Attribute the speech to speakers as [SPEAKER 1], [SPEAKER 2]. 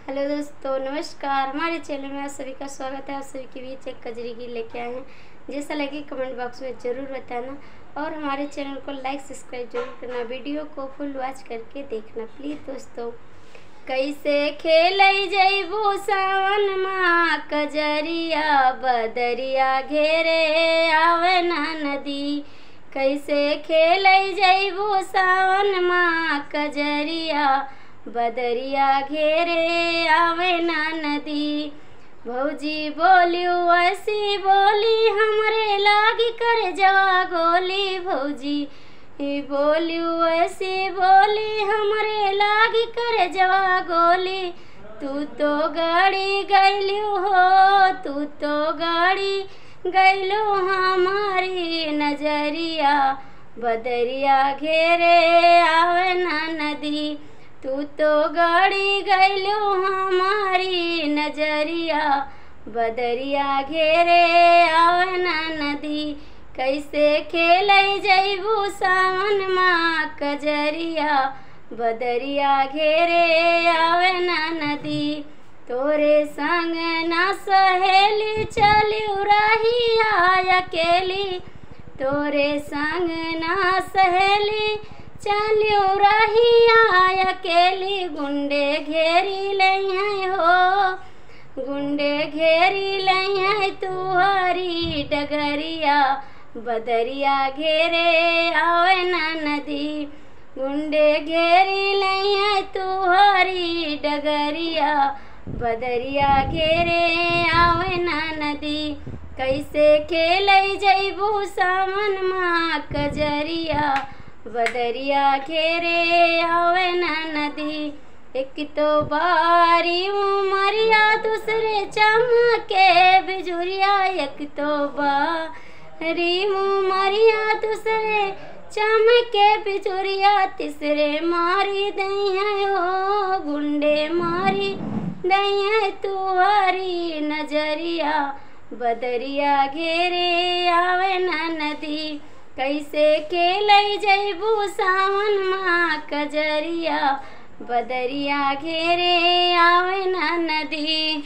[SPEAKER 1] Hello दोस्तों, नमस्कार। हमारे चैनल में आप सभी का स्वागत है। आप सभी के बीच एक कजरी गीत लेके आए हैं। जैसा लगे कमेंट बॉक्स में ज़रूर बताना और हमारे चैनल को लाइक सब्सक्राइब जरूर करना। वीडियो को फुल वॉच करके देखना प्लीज़ दोस्तों। कैसे खेल जैबू सावन माँ कजरिया बदरिया घेरे आवे ना नदी। कैसे खेल जैबू सावन माँ कजरिया बदरिया घेरे आवे ना नदी। भौजी बोलियो ऐसी बोली हमरे लागी कर जवा गोली। भौजी बोलियो ऐसी बोली हमरे लागी कर जवा गोली। तू तो गाड़ी गैलू हो, तू तो गाड़ी गैलू हमारी नजरिया बदरिया घेरे आवे ना नदी। तू तो गाड़ी गैलू हमारी नजरिया बदरिया घेरे आवे ना नदी। कैसे खेल जैबू सावन माँ कजरिया बदरिया घेरे आवे ना नदी। तोरे संग ना सहेली चलियो रही अकेली। तोरे संग ना सहेली चलियो रही अकेली। गुंडे घेरी लई हो, गुंडे घेरी लई तुहरी डगरिया बदरिया घेरे आवे ना नदी। गुंडे घेरी लई तुहरी डगरिया बदरिया घेरे आवे ना नदी। कैसे खेल जैबू सावन माँ कजरिया बदरिया घेरे आवे ना नदी। एक तो बारी उमरिया दूसरे चमके बिजुरिया। एक तो बारी उमरिया दूसरे चमके बिजुरिया। तीसरे मारी दई है हो, गुंडे मारी दई है तुहरी नजरिया बदरिया घेरे आवे ना नदी। कैसे खेल जैबू सावन माँ कजरिया बदरिया घेरे आवे ना नदी।